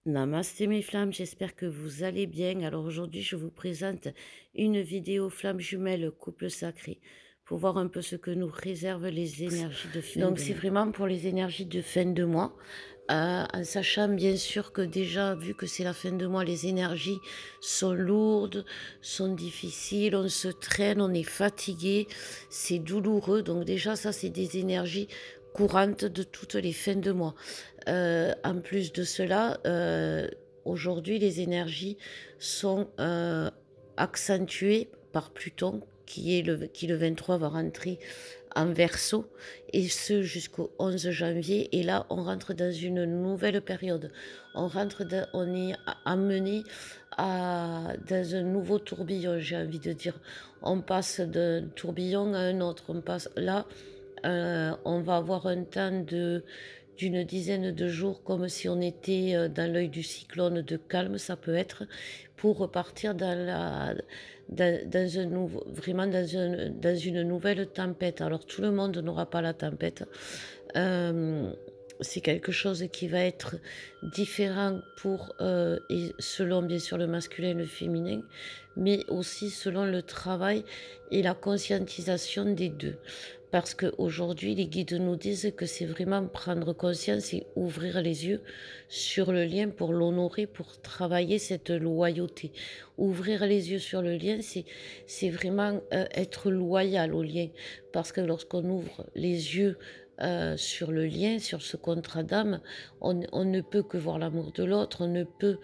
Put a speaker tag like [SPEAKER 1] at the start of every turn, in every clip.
[SPEAKER 1] Namasté mes flammes, j'espère que vous allez bien. Alors aujourd'hui, je vous présente une vidéo flamme jumelle couple sacré pour voir un peu ce que nous réservent les énergies de fin Donc de c'est mois. Vraiment pour les énergies de fin de mois, en sachant bien sûr que déjà, vu que c'est la fin de mois, les énergies sont lourdes, sont difficiles, on se traîne, on est fatigué, c'est douloureux. Donc déjà, ça, c'est des énergies courantes de toutes les fins de mois. En plus de cela, aujourd'hui, les énergies sont, accentuées par Pluton qui le 23 va rentrer en Verseau et ce jusqu'au 11 janvier et là, on rentre dans une nouvelle période. On est amené à dans un nouveau tourbillon, j'ai envie de dire. On passe d'un tourbillon à un autre. On passe là, on va avoir un temps d'une dizaine de jours comme si on était, dans l'œil du cyclone de calme, ça peut être, pour repartir dans un nouveau vraiment dans une nouvelle tempête. Alors tout le monde n'aura pas la tempête. Hem, c'est quelque chose qui va être différent pour, et selon bien sûr le masculin et le féminin, mais aussi selon le travail et la conscientisation des 2. Parce qu'aujourd'hui, les guides nous disent que c'est vraiment prendre conscience et ouvrir les yeux sur le lien pour l'honorer, pour travailler cette loyauté. Ouvrir les yeux sur le lien, c'est vraiment, être loyal au lien. Parce que lorsqu'on ouvre les yeux, sur le lien, sur ce contrat d'âme, on ne peut que voir l'amour de l'autre, on ne peut,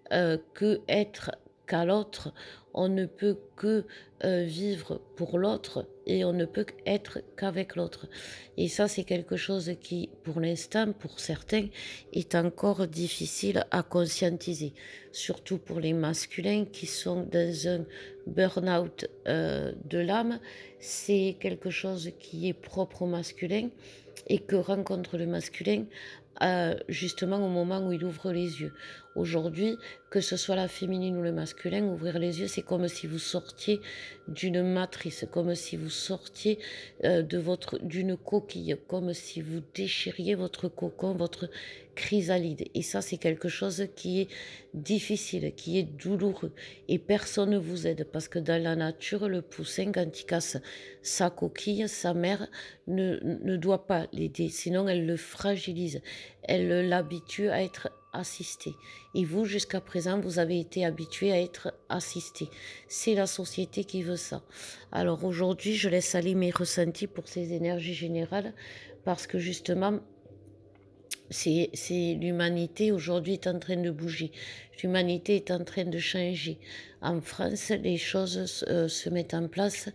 [SPEAKER 1] que être qu'à l'autre, on ne peut que, vivre pour l'autre et on ne peut être qu'avec l'autre et ça, c'est quelque chose qui, pour l'instant, pour certains, est encore difficile à conscientiser, surtout pour les masculins qui sont dans un burn-out, de l'âme. C'est quelque chose qui est propre au masculin et que rencontre le masculin, justement au moment où il ouvre les yeux. Aujourd'hui, que ce soit la féminine ou le masculin, ouvrir les yeux, c'est comme si vous sortiez d'une matrice, comme si vous sortiez, d'une coquille, comme si vous déchiriez votre cocon, votre chrysalide et ça, c'est quelque chose qui est difficile, qui est douloureux et personne ne vous aide parce que dans la nature, le poussin, quand il casse sa coquille, sa mère ne doit pas l'aider, sinon elle le fragilise. Elle l'habitue à être assisté. Et vous, jusqu'à présent, vous avez été habitué à être assisté. C'est la société qui veut ça. Alors aujourd'hui, je laisse aller mes ressentis pour ces énergies générales parce que justement, c'est l'humanité aujourd'hui est en train de bouger. L'humanité est en train de changer. En France, les choses se mettent en place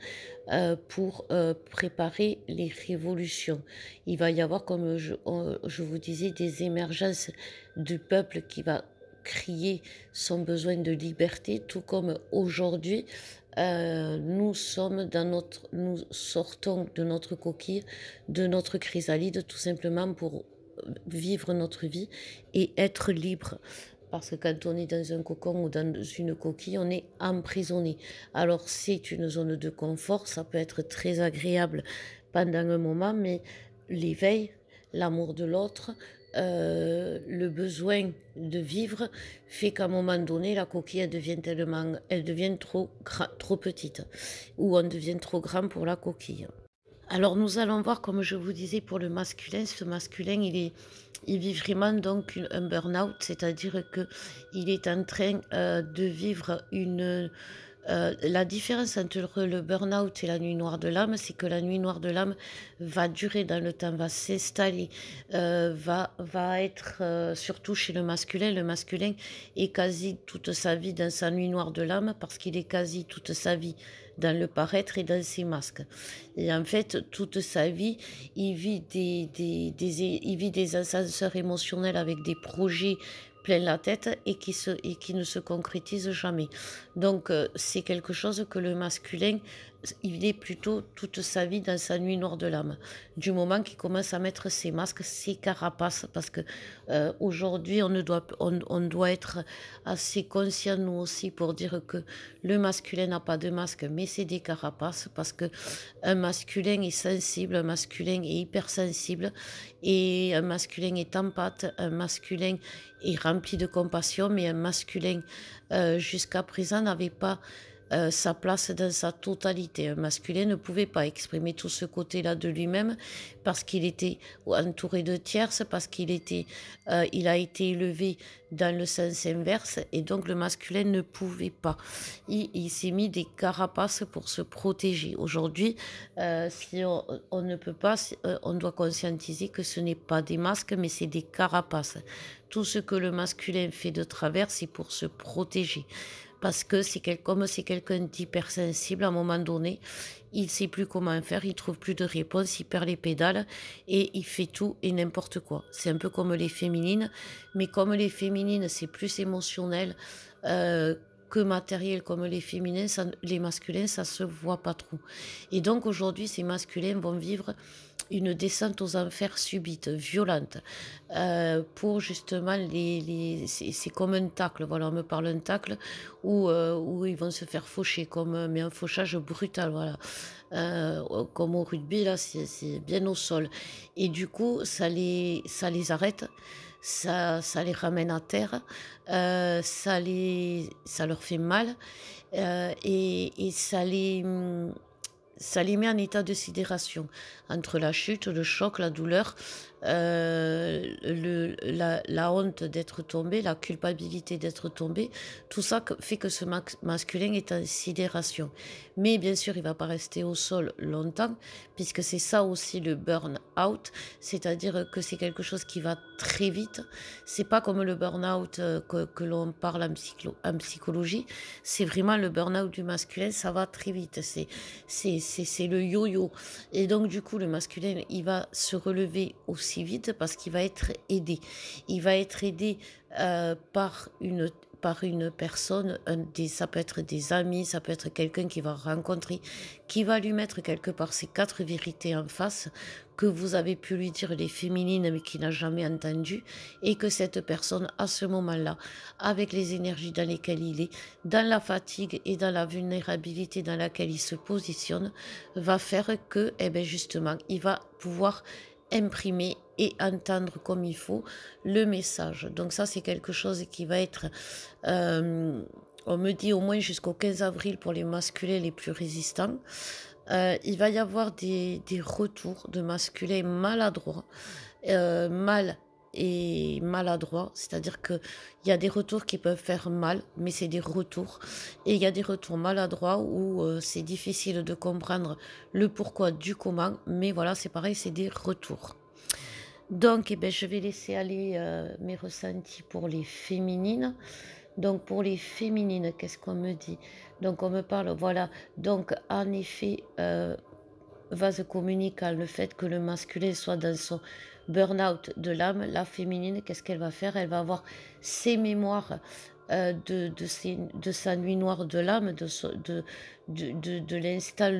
[SPEAKER 1] pour préparer les révolutions. Il va y avoir, comme je vous disais, des émergences du peuple qui va crier son besoin de liberté, tout comme aujourd'hui, nous sortons de notre coquille, de notre chrysalide, tout simplement pour vivre notre vie et être libre. Parce que quand on est dans un cocon ou dans une coquille, on est emprisonné. Alors c'est une zone de confort, ça peut être très agréable pendant un moment, mais l'éveil, l'amour de l'autre, le besoin de vivre fait qu'à un moment donné, la coquille, elle devient trop petite, ou on devient trop grand pour la coquille. Alors nous allons voir, comme je vous disais pour le masculin, ce masculin, il vit vraiment donc un burn-out, c'est-à-dire que il est en train de vivre la différence entre le burn-out et la nuit noire de l'âme, c'est que la nuit noire de l'âme va durer dans le temps, va s'installer, va être surtout chez le masculin est quasi toute sa vie dans sa nuit noire de l'âme parce qu'il est quasi toute sa vie dans le paraître et dans ses masques. Et en fait, toute sa vie, il vit des ascenseurs émotionnels avec des projets plein la tête et qui ne se concrétisent jamais. Donc, c'est quelque chose que le masculin il est plutôt toute sa vie dans sa nuit noire de l'âme. Du moment qu'il commence à mettre ses masques, ses carapaces, parce que aujourd'hui, on doit être assez conscient, nous aussi, pour dire que le masculin n'a pas de masque, mais c'est des carapaces, parce que un masculin est sensible, un masculin est hypersensible, et un masculin est empathe, un masculin est rempli de compassion, mais un masculin, jusqu'à présent, n'avait pas sa place dans sa totalité. Un masculin ne pouvait pas exprimer tout ce côté-là de lui-même parce qu'il était entouré de tierces, parce il a été élevé dans le sens inverse et donc le masculin ne pouvait pas. Il s'est mis des carapaces pour se protéger. Aujourd'hui, si on ne peut pas, on doit conscientiser que ce n'est pas des masques, mais c'est des carapaces. Tout ce que le masculin fait de travers, c'est pour se protéger. Parce que comme c'est quelqu'un d'hypersensible, à un moment donné, il ne sait plus comment faire, il trouve plus de réponse, il perd les pédales et il fait tout et n'importe quoi. C'est un peu comme les féminines, mais comme les féminines, c'est plus émotionnel que matériel comme les féminins, les masculins, ça se voit pas trop. Et donc aujourd'hui, ces masculins vont vivre une descente aux enfers subite, violente, pour justement c'est comme un tacle, voilà, on me parle d'un tacle où ils vont se faire faucher, mais un fauchage brutal, voilà. Comme au rugby, là, c'est bien au sol. Et du coup, ça les arrête, ça les ramène à terre, ça leur fait mal, et ça les met en état de sidération entre la chute, le choc, la douleur, la honte d'être tombé, la culpabilité d'être tombé. Tout ça fait que ce masculin est en sidération. Mais bien sûr, il ne va pas rester au sol longtemps, puisque c'est ça aussi le burn-out, c'est-à-dire que c'est quelque chose qui va très vite. C'est pas comme le burn-out que l'on parle en psychologie, c'est vraiment le burn-out du masculin, ça va très vite. C'est le yo-yo. Et donc, du coup, le masculin, il va se relever aussi vite parce qu'il va être aidé. Il va être aidé par une personne, ça peut être des amis, ça peut être quelqu'un qui va rencontrer, qui va lui mettre quelque part ces quatre vérités en face que vous avez pu lui dire les féminines mais qui n'a jamais entendu et que cette personne à ce moment-là, avec les énergies dans lesquelles il est, dans la fatigue et dans la vulnérabilité dans laquelle il se positionne, va faire que, eh ben justement, il va pouvoir imprimer et entendre comme il faut le message. Donc ça, c'est quelque chose qui va être, euh, on me dit au moins jusqu'au 15 avril pour les masculins les plus résistants. Il va y avoir des retours de masculins maladroits, mal et maladroits, c'est-à-dire qu'il y a des retours qui peuvent faire mal, mais c'est des retours, et il y a des retours maladroits où c'est difficile de comprendre le pourquoi du comment, mais voilà, c'est pareil, c'est des retours. Donc, eh ben, je vais laisser aller mes ressentis pour les féminines. Donc, pour les féminines, qu'est-ce qu'on me dit? Donc, on me parle, voilà. Donc, en effet, vase communicant, le fait que le masculin soit dans son burn-out de l'âme, la féminine, qu'est-ce qu'elle va faire? Elle va avoir ses mémoires de sa nuit noire de l'âme, de l'instant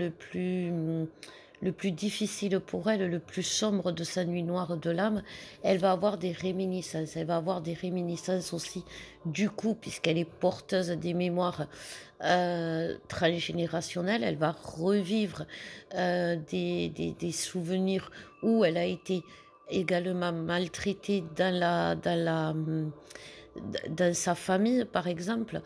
[SPEAKER 1] le plus difficile pour elle, le plus sombre de sa nuit noire de l'âme. Elle va avoir des réminiscences. Elle va avoir des réminiscences aussi du coup, puisqu'elle est porteuse des mémoires transgénérationnelles. Elle va revivre des souvenirs où elle a été également maltraitée dans sa famille, par exemple.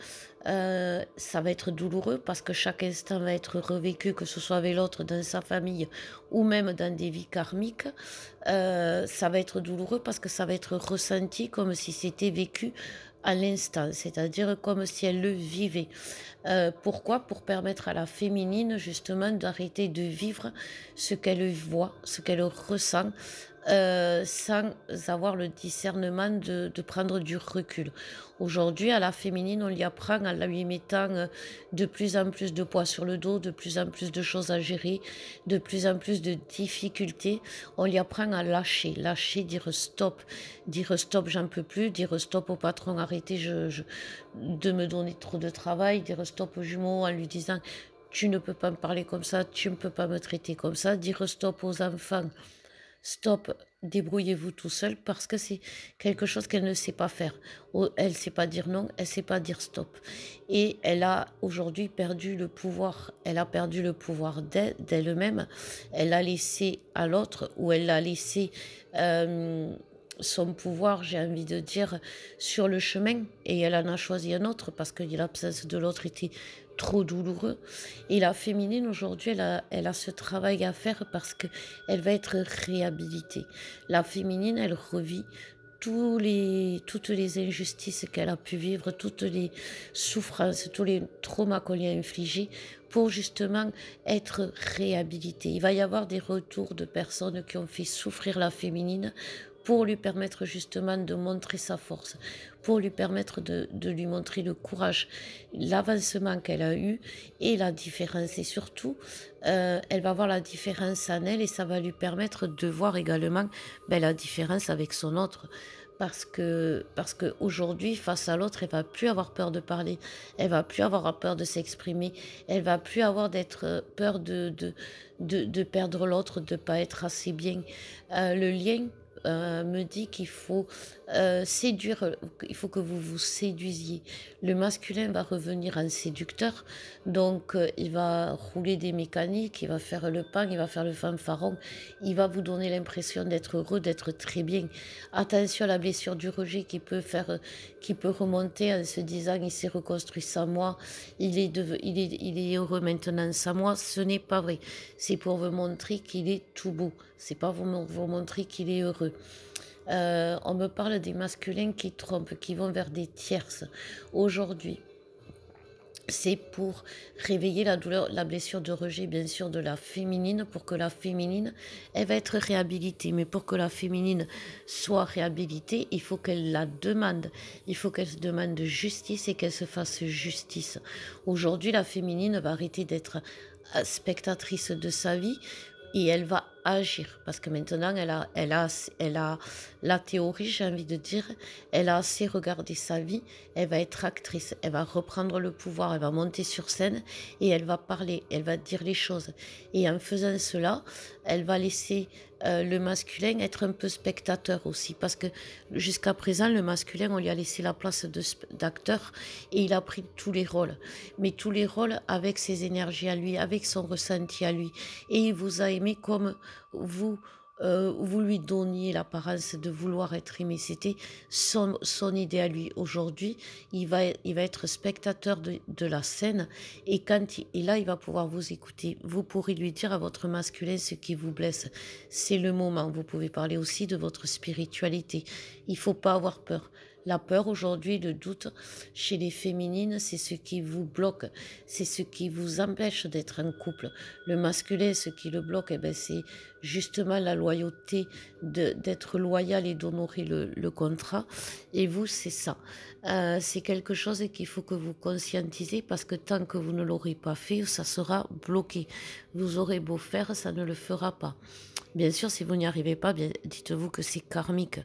[SPEAKER 1] Ça va être douloureux parce que chaque instant va être revécu, que ce soit avec l'autre, dans sa famille ou même dans des vies karmiques. Ça va être douloureux parce que ça va être ressenti comme si c'était vécu à l'instant, c'est-à-dire comme si elle le vivait. Pourquoi? Pour permettre à la féminine justement d'arrêter de vivre ce qu'elle voit, ce qu'elle ressent, sans avoir le discernement de prendre du recul. Aujourd'hui, à la féminine, on lui apprend en lui mettant de plus en plus de poids sur le dos, de plus en plus de choses à gérer, de plus en plus de difficultés. On lui apprend à lâcher, lâcher, dire stop, j'en peux plus, dire stop au patron, arrêtez de me donner trop de travail, dire stop au jumeau en lui disant tu ne peux pas me parler comme ça, tu ne peux pas me traiter comme ça, dire stop aux enfants, stop, débrouillez-vous tout seul parce que c'est quelque chose qu'elle ne sait pas faire. Elle ne sait pas dire non, elle ne sait pas dire stop. Et elle a aujourd'hui perdu le pouvoir. Elle a perdu le pouvoir d'elle-même. Elle l'a laissé à l'autre ou elle l'a laissé son pouvoir, j'ai envie de dire, sur le chemin. Et elle en a choisi un autre parce que l'absence de l'autre était trop douloureux. Et la féminine, aujourd'hui, elle a ce travail à faire parce qu'elle va être réhabilitée. La féminine, elle revit toutes les injustices qu'elle a pu vivre, toutes les souffrances, tous les traumas qu'on lui a infligés pour justement être réhabilitée. Il va y avoir des retours de personnes qui ont fait souffrir la féminine pour lui permettre justement de montrer sa force, pour lui permettre de lui montrer le courage, l'avancement qu'elle a eu et la différence. Et surtout, elle va voir la différence en elle et ça va lui permettre de voir également la différence avec son autre. Parce que aujourd'hui, face à l'autre, elle va plus avoir peur de parler, elle va plus avoir peur de s'exprimer, elle va plus avoir peur de perdre l'autre, de pas être assez bien. Le lien me dit qu'il faut séduire, il faut que vous vous séduisiez. Le masculin va revenir en séducteur, donc il va rouler des mécaniques, il va faire le pan, il va faire le fanfaron, il va vous donner l'impression d'être heureux, d'être très bien. Attention à la blessure du rejet qui peut remonter en se disant il s'est reconstruit sans moi, il est heureux maintenant sans moi. Ce n'est pas vrai. C'est pour vous montrer qu'il est tout beau. C'est pas vous montrer qu'il est heureux. On me parle des masculins qui trompent, qui vont vers des tierces. Aujourd'hui, c'est pour réveiller la douleur, la blessure de rejet, bien sûr, de la féminine, pour que la féminine, elle va être réhabilitée. Mais pour que la féminine soit réhabilitée, il faut qu'elle la demande. Il faut qu'elle se demande justice et qu'elle se fasse justice. Aujourd'hui, la féminine va arrêter d'être spectatrice de sa vie et elle va agir parce que maintenant elle a la théorie, j'ai envie de dire, elle a assez regardé sa vie, elle va être actrice, elle va reprendre le pouvoir, elle va monter sur scène et elle va parler, elle va dire les choses. Et en faisant cela, elle va laisser le masculin être un peu spectateur aussi parce que jusqu'à présent, le masculin, on lui a laissé la place d'acteur et il a pris tous les rôles. Mais tous les rôles avec ses énergies à lui, avec son ressenti à lui. Et il vous a aimé comme vous, vous lui donniez l'apparence de vouloir être aimé. C'était son idée à lui. Aujourd'hui, il va être spectateur de la scène et là, il va pouvoir vous écouter. Vous pourrez lui dire à votre masculin ce qui vous blesse. C'est le moment. Vous pouvez parler aussi de votre spiritualité. Il faut pas avoir peur. La peur aujourd'hui, le doute chez les féminines, c'est ce qui vous bloque, c'est ce qui vous empêche d'être en couple. Le masculin, ce qui le bloque, c'est justement la loyauté, d'être loyal et d'honorer le contrat. Et vous, c'est ça. C'est quelque chose qu'il faut que vous conscientisez parce que tant que vous ne l'aurez pas fait, ça sera bloqué. Vous aurez beau faire, ça ne le fera pas. Bien sûr, si vous n'y arrivez pas, dites-vous que c'est karmique.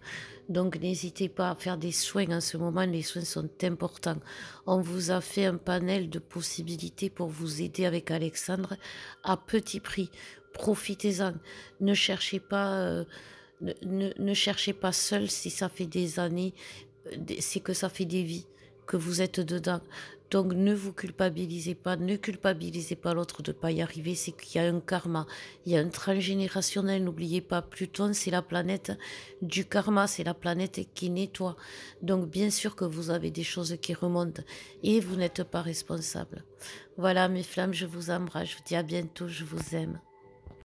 [SPEAKER 1] Donc n'hésitez pas à faire des soins en ce moment, les soins sont importants. On vous a fait un panel de possibilités pour vous aider avec Alexandre à petit prix. Profitez-en. Ne cherchez pas, ne cherchez pas seul si ça fait des années, c'est que ça fait des vies que vous êtes dedans. Donc ne vous culpabilisez pas, ne culpabilisez pas l'autre de ne pas y arriver, c'est qu'il y a un karma, il y a un transgénérationnel, n'oubliez pas, Pluton c'est la planète du karma, c'est la planète qui nettoie. Donc bien sûr que vous avez des choses qui remontent et vous n'êtes pas responsable. Voilà mes flammes, je vous embrasse, je vous dis à bientôt, je vous aime.